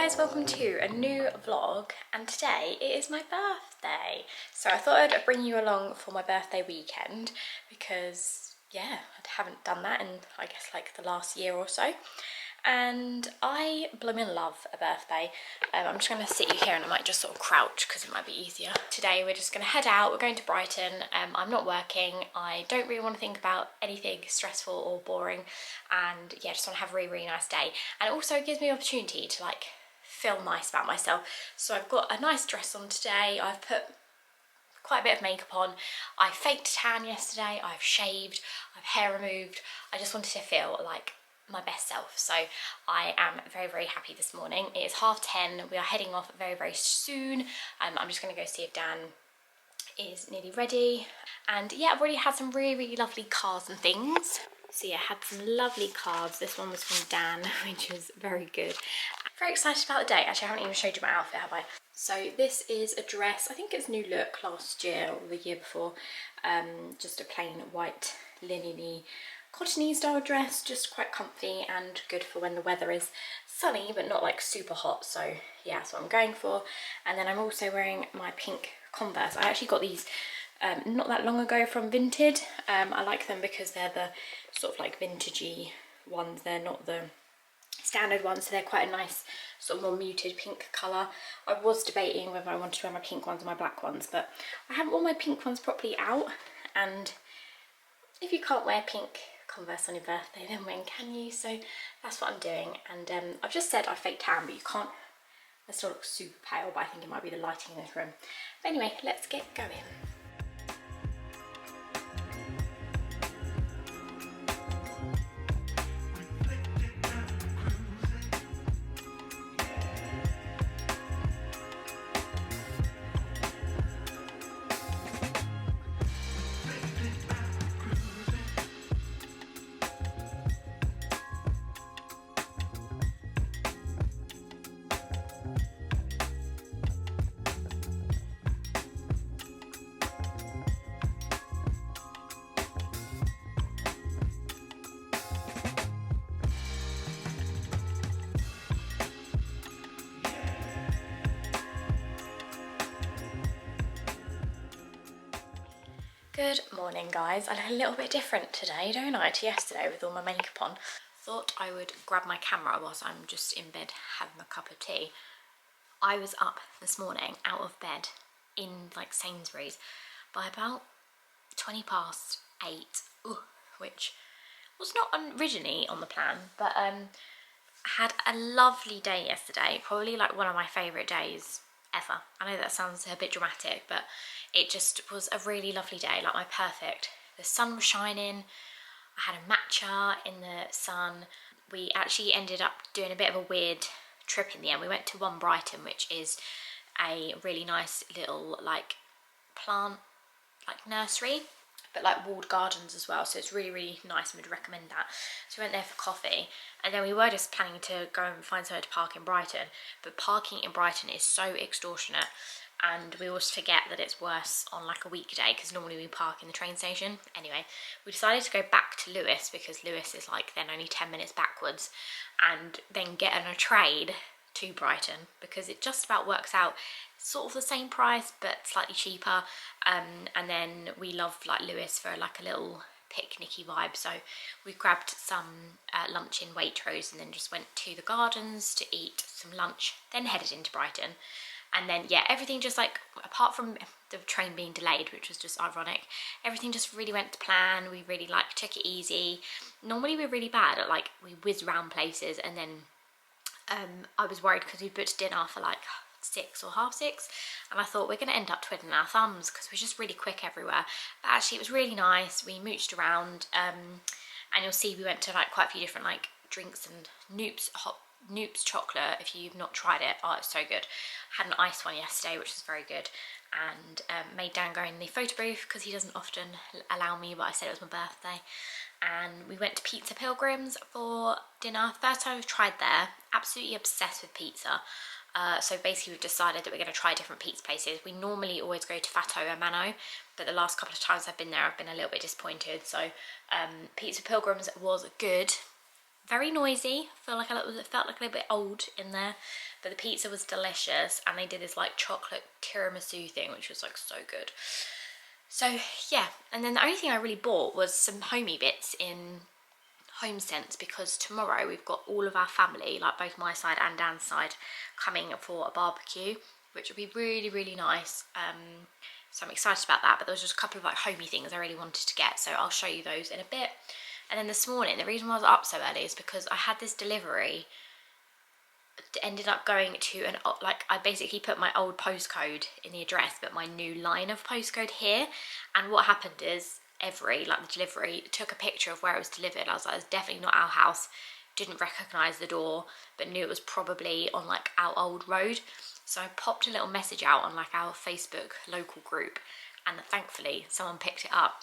guys, welcome to a new vlog, and today it is my birthday. So I thought I'd bring you along for my birthday weekend because yeah, I haven't done that in I guess like the last year or so. And I blooming love a birthday. I'm just going to sit you here and I might just sort of crouch because it might be easier. Today we're just going to head out, we're going to Brighton. I'm not working, I don't really want to think about anything stressful or boring, and yeah, just want to have a really nice day. And it also gives me an opportunity to like feel nice about myself. So I've got a nice dress on today, I've put quite a bit of makeup on, I faked tan yesterday, I've shaved, I've hair removed. I just wanted to feel like my best self, so I am very happy this morning. It is 10:30, we are heading off very soon. I'm just going to go see if Dan is nearly ready, and yeah, I've already had some really lovely cards and things. So yeah, I had some lovely cards. This one was from Dan, which was very good. Very excited about the day. Actually, I haven't even showed you my outfit, have I? So this is a dress, I think it's new look last year or the year before, just a plain white linen-y cottony style dress, just quite comfy and good for when the weather is sunny but not like super hot. So yeah, that's what I'm going for. And then I'm also wearing my pink Converse. I actually got these not that long ago from Vinted. I like them because they're the sort of like vintagey ones, they're not the standard ones, so they're quite a nice sort of more muted pink colour. I was debating whether I wanted to wear my pink ones or my black ones, but I haven't worn my pink ones properly out, and if you can't wear pink Converse on your birthday, then when can you? So that's what I'm doing. And I've just said I fake tan, but you can't, I still look super pale, but I think it might be the lighting in this room. But anyway, let's get going. Good morning guys. I look a little bit different today, don't I, to yesterday with all my makeup on. Thought I would grab my camera whilst I'm just in bed having a cup of tea. I was up this morning out of bed in like Sainsbury's by about 8:20, which was not originally on the plan, but I had a lovely day yesterday, probably like one of my favourite days ever. I know that sounds a bit dramatic, but it just was a really lovely day, like my perfect. The sun was shining, I had a matcha in the sun. We actually ended up doing a bit of a weird trip in the end. We went to One Brighton, which is a really nice little like plant like nursery, but like walled gardens as well, so it's really nice and would recommend that. So we went there for coffee, and then we were just planning to go and find somewhere to park in Brighton, but parking in Brighton is so extortionate, and we always forget that it's worse on like a weekday because normally we park in the train station. Anyway, we decided to go back to Lewis because Lewis is like then only 10 minutes backwards, and then get on a train to Brighton because it just about works out sort of the same price but slightly cheaper. And then we love like Lewis for like a little picnicky vibe, so we grabbed some lunch in Waitrose and then just went to the gardens to eat some lunch, then headed into Brighton. And then yeah, everything just like, apart from the train being delayed, which was just ironic, everything just really went to plan. We really like took it easy. Normally we're really bad at like, we whiz around places, and then I was worried because we booked dinner for like 6 or half 6, and I thought we're going to end up twiddling our thumbs because we're just really quick everywhere. But actually it was really nice. We mooched around, and you'll see we went to like quite a few different like drinks, and Noop's chocolate, if you've not tried it, oh, it's so good. Had an iced one yesterday, which was very good, and made Dan go in the photo booth because he doesn't often allow me, but I said it was my birthday. And we went to Pizza Pilgrims for dinner. First time we've tried there, absolutely obsessed with pizza. So basically we've decided that we're going to try different pizza places. We normally always go to Fatto e Mano, but the last couple of times I've been there I've been a little bit disappointed. So Pizza Pilgrims was good, very noisy. It felt like a little bit old in there, but the pizza was delicious, and they did this like chocolate tiramisu thing, which was like so good. So yeah, and then the only thing I really bought was some homey bits in HomeSense, because tomorrow we've got all of our family, like both my side and Dan's side, coming for a barbecue, which will be really, really nice. So I'm excited about that, but there was just a couple of like homey things I really wanted to get, so I'll show you those in a bit. And then this morning, the reason why I was up so early is because I had this delivery, ended up going to an, like, I basically put my old postcode in the address, but my new line of postcode here. And what happened is the delivery took a picture of where it was delivered. I was like, it's definitely not our house. Didn't recognise the door, but knew it was probably on like our old road. So I popped a little message out on like our Facebook local group, and thankfully someone picked it up.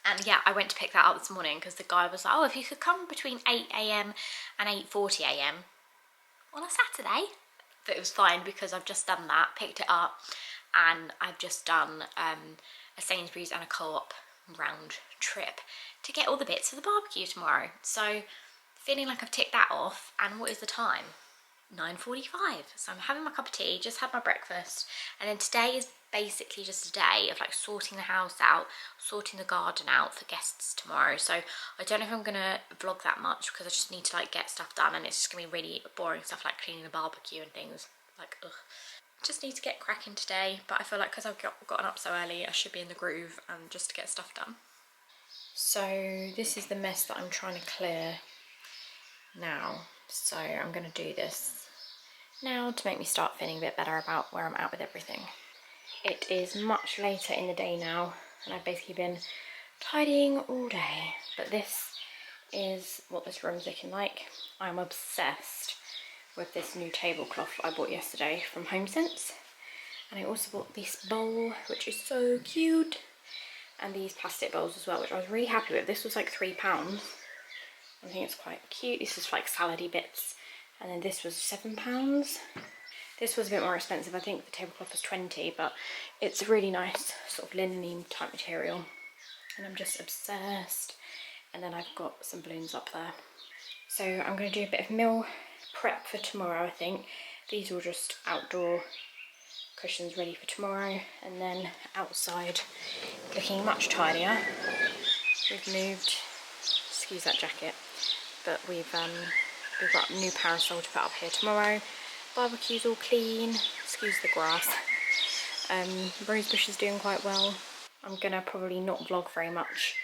And yeah, I went to pick that up this morning because the guy was like, oh, if you could come between 8 AM and 8:40 AM on a Saturday. But it was fine because I've just done that, picked it up, and I've just done a Sainsbury's and a Co-op round trip to get all the bits for the barbecue tomorrow. So feeling like I've ticked that off. And what is the time? 9:45. So I'm having my cup of tea, just had my breakfast, and then today is basically just a day of like sorting the house out, sorting the garden out for guests tomorrow. So I don't know if I'm gonna vlog that much because I just need to like get stuff done, and it's just gonna be really boring stuff like cleaning the barbecue and things. Like, ugh. Just need to get cracking today, but I feel like because I've gotten up so early, I should be in the groove and just to get stuff done. So this is the mess that I'm trying to clear now. So I'm going to do this now to make me start feeling a bit better about where I'm at with everything. It is much later in the day now, and I've basically been tidying all day, but this is what this room's looking like. I'm obsessed with this new tablecloth I bought yesterday from HomeSense, and I also bought this bowl, which is so cute, and these plastic bowls as well, which I was really happy with. This was like £3. I think it's quite cute. This is like salady bits, and then this was £7. This was a bit more expensive. I think the tablecloth was 20, but it's a really nice sort of linen type material, and I'm just obsessed. And then I've got some balloons up there. So I'm going to do a bit of meal prep for tomorrow, I think. These are just outdoor cushions ready for tomorrow, and then outside looking much tidier. We've moved, excuse that jacket, but we've got a new parasol to put up here tomorrow. Barbecue's all clean, excuse the grass. Rosebush is doing quite well. I'm gonna probably not vlog very much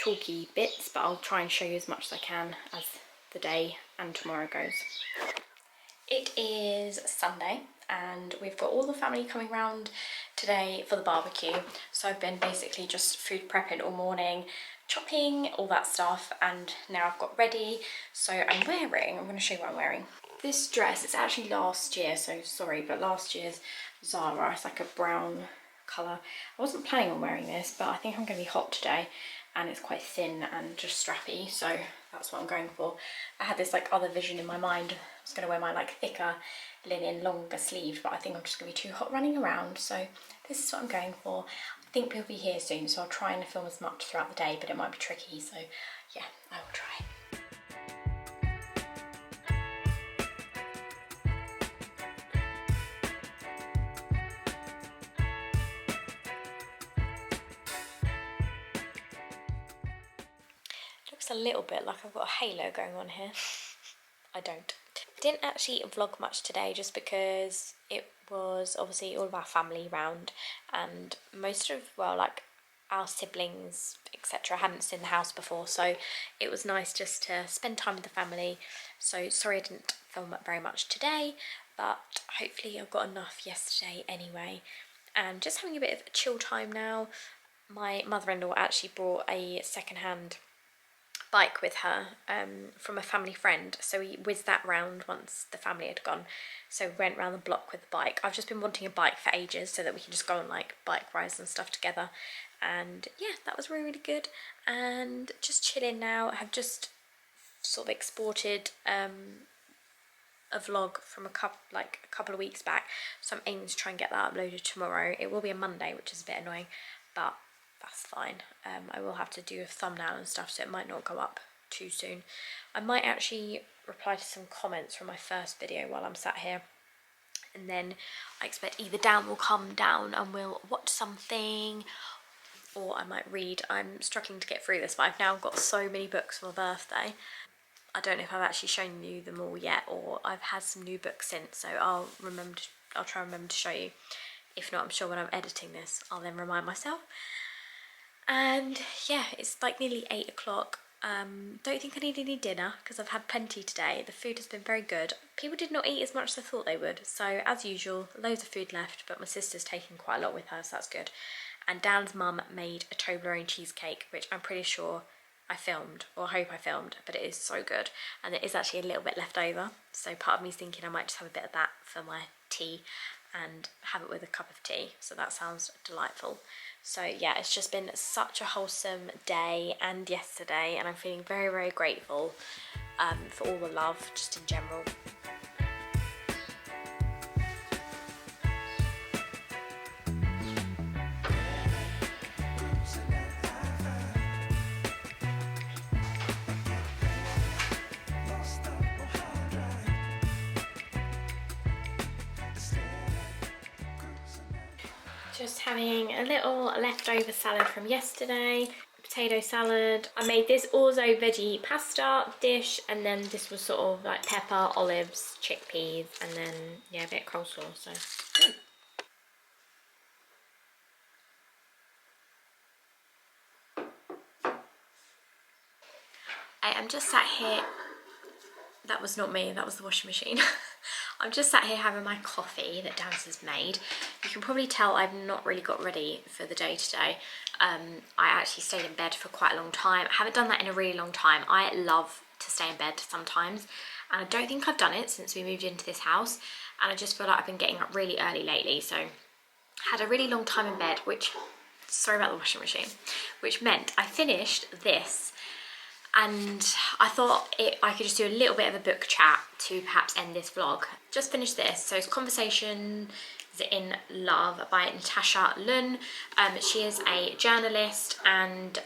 talky bits, but I'll try and show you as much as I can as the day and tomorrow goes. It is Sunday, and we've got all the family coming round today for the barbecue. So I've been basically just food prepping all morning, chopping, all that stuff, and now I've got ready. So I'm going to show you what I'm wearing. This dress, it's actually last year, so sorry, but last year's Zara. It's like a brown colour. I wasn't planning on wearing this, but I think I'm going to be hot today, and it's quite thin and just strappy, so that's what I'm going for. I had this like other vision in my mind. I was going to wear my like thicker linen, longer sleeves, but I think I'm just going to be too hot running around, so this is what I'm going for. I think we'll be here soon, so I'll try and film as much throughout the day, but it might be tricky, so yeah, I will try. Looks a little bit like I've got a halo going on here. I don't. I didn't actually vlog much today just because it was obviously all of our family round, and most of, well, like our siblings, etc., hadn't seen the house before, so it was nice just to spend time with the family. So sorry I didn't film up very much today, but hopefully I got enough yesterday anyway. And just having a bit of a chill time now. My mother-in-law actually brought a second-hand bike with her from a family friend, so we whizzed that round once the family had gone. So we went round the block with the bike. I've just been wanting a bike for ages so that we can just go on like bike rides and stuff together, and yeah, that was really, really good. And just chilling now. I have just sort of exported a vlog from a couple of weeks back, so I'm aiming to try and get that uploaded tomorrow. It will be a Monday, which is a bit annoying, but that's fine. I will have to do a thumbnail and stuff, so it might not go up too soon. I might actually reply to some comments from my first video while I'm sat here, and then I expect either Dan will come down and we'll watch something, or I might read. I'm struggling to get through this, but I've now got so many books for my birthday. I don't know if I've actually shown you them all yet, or I've had some new books since, so I'll try and remember to show you. If not, I'm sure when I'm editing this, I'll then remind myself. And yeah, it's like nearly 8 o'clock. Don't think I need any dinner because I've had plenty today. The food has been very good. People did not eat as much as I thought they would. So as usual, loads of food left, but my sister's taking quite a lot with her, so that's good. And Dan's mum made a Toblerone cheesecake, which I'm pretty sure I filmed, or hope I filmed, but it is so good. And there is actually a little bit left over. So part of me's thinking I might just have a bit of that for my tea and have it with a cup of tea. So that sounds delightful. So yeah, it's just been such a wholesome day and yesterday, and I'm feeling very, very grateful for all the love just in general. Just having a little leftover salad from yesterday, potato salad. I made this orzo veggie pasta dish, and then this was sort of like pepper, olives, chickpeas, and then yeah, a bit of coleslaw, so good. I'm just sat here. That was not me, that was the washing machine. I'm just sat here having my coffee that Dan's has made. You can probably tell I've not really got ready for the day today. I actually stayed in bed for quite a long time. I haven't done that in a really long time. I love to stay in bed sometimes, and I don't think I've done it since we moved into this house, and I just feel like I've been getting up really early lately, so had a really long time in bed, which, sorry about the washing machine, which meant I finished this. And I thought I could just do a little bit of a book chat to perhaps end this vlog. Just finished this. So it's Conversations in Love by Natasha Lunn. She is a journalist, and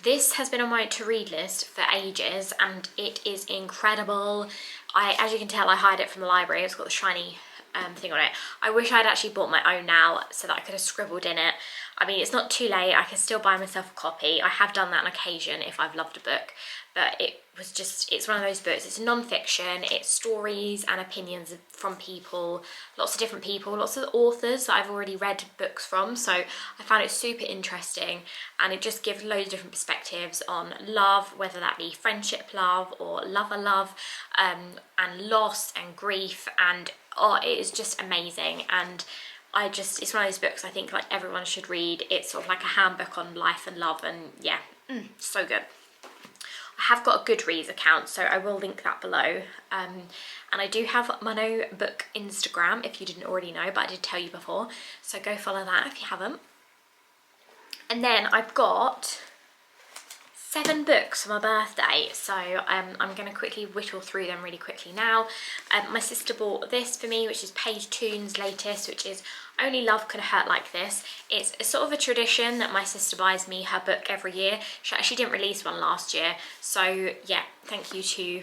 this has been on my to-read list for ages, and it is incredible. As you can tell, I hired it from the library. It's got the shiny thing on it. I wish I'd actually bought my own now so that I could have scribbled in it. I mean, it's not too late. I can still buy myself a copy. I have done that on occasion if I've loved a book, but it's one of those books. It's non-fiction. It's stories and opinions from people, lots of different people, lots of authors that I've already read books from. So I found it super interesting, and it just gives loads of different perspectives on love, whether that be friendship love or lover love, and loss and grief, and oh, it is just amazing. And it's one of those books I think like everyone should read. It's sort of like a handbook on life and love, and yeah, so good. I have got a Goodreads account, so I will link that below. And I do have my No Book Instagram, if you didn't already know, but I did tell you before. So go follow that if you haven't. And then I've got 7 books for my birthday, so I'm going to quickly whittle through them really quickly now. My sister bought this for me, which is Page Toon's latest, which is Only Love Could Hurt Like This. It's sort of a tradition that my sister buys me her book every year. She actually didn't release one last year, so yeah, thank you to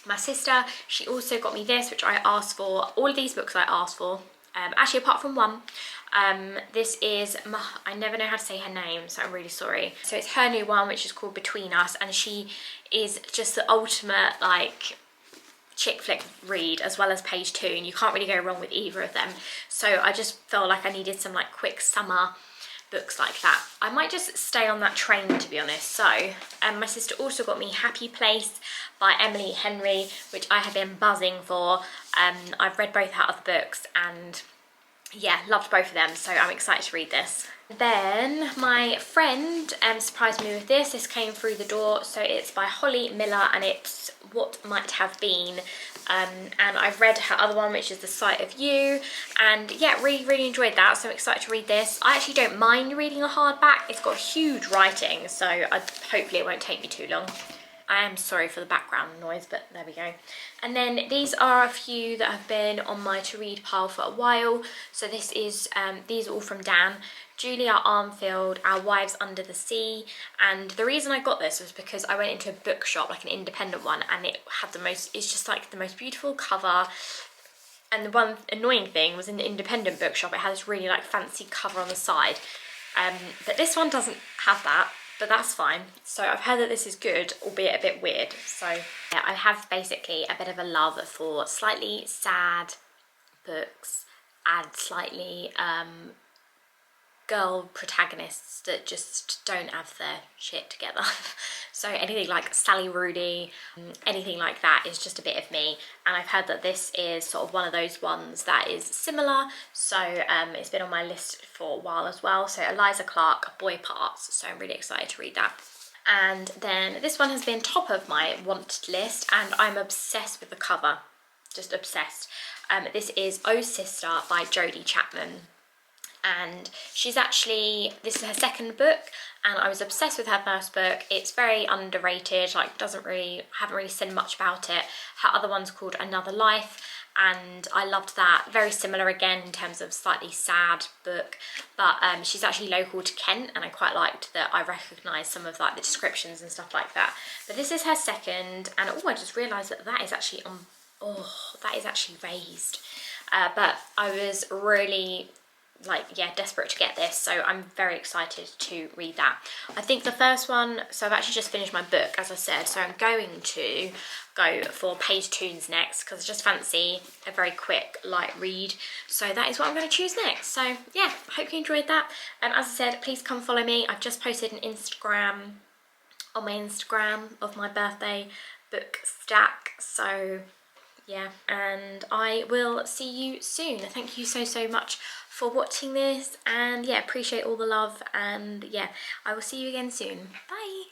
my sister. She also got me this, which I asked for. All of these books I asked for, actually apart from one. This is, I never know how to say her name, so I'm really sorry. So it's her new one, which is called Between Us, and she is just the ultimate like chick flick read, as well as Page Toon. You can't really go wrong with either of them. So I just felt like I needed some like quick summer books like that. I might just stay on that train, to be honest. So my sister also got me Happy Place by Emily Henry, which I have been buzzing for. I've read both her other books, and yeah, loved both of them, so I'm excited to read this. Then my friend surprised me with this. This came through the door, so it's by Holly Miller, and it's What Might Have Been. And I've read her other one, which is The Sight of You, and yeah, really enjoyed that, so I'm excited to read this. I actually don't mind reading a hardback. It's got huge writing, so hopefully it won't take me too long. I am sorry for the background noise, but there we go. And then these are a few that have been on my to read pile for a while. So this is, these are all from Dan. Julia Armfield, Our Wives Under the Sea. And the reason I got this was because I went into a bookshop, like an independent one, and it had the most, it's just like the most beautiful cover. And the one annoying thing was in the independent bookshop, it had this really like fancy cover on the side. But this one doesn't have that, but that's fine. So I've heard that this is good, albeit a bit weird. So yeah, I have basically a bit of a love for slightly sad books and slightly girl protagonists that just don't have their shit together. So anything like Sally Rooney, anything like that is just a bit of me. And I've heard that this is sort of one of those ones that is similar. So it's been on my list for a while as well. So Eliza Clark, Boy Parts. So I'm really excited to read that. And then this one has been top of my wanted list, and I'm obsessed with the cover, just obsessed. This is Oh Sister by Jodie Chapman. And she's actually, this is her second book, and I was obsessed with her first book. It's very underrated, like haven't really seen much about it. Her other one's called Another Life, and I loved that. Very similar again in terms of slightly sad book, but she's actually local to Kent, and I quite liked that I recognised some of like the descriptions and stuff like that. But this is her second, and oh, I just realised that that is actually on, oh, that is actually raised. But I was really desperate to get this, so I'm very excited to read that. I think the first one, so I've actually just finished my book, as I said, so I'm going to go for Page Tunes next, because I just fancy a very quick, light read. So that is what I'm going to choose next. So yeah, I hope you enjoyed that. As I said, please come follow me. I've just posted an Instagram, on my Instagram, of my birthday book stack, so yeah, and I will see you soon. Thank you so much for watching this, and yeah, appreciate all the love, and yeah, I will see you again soon. Bye.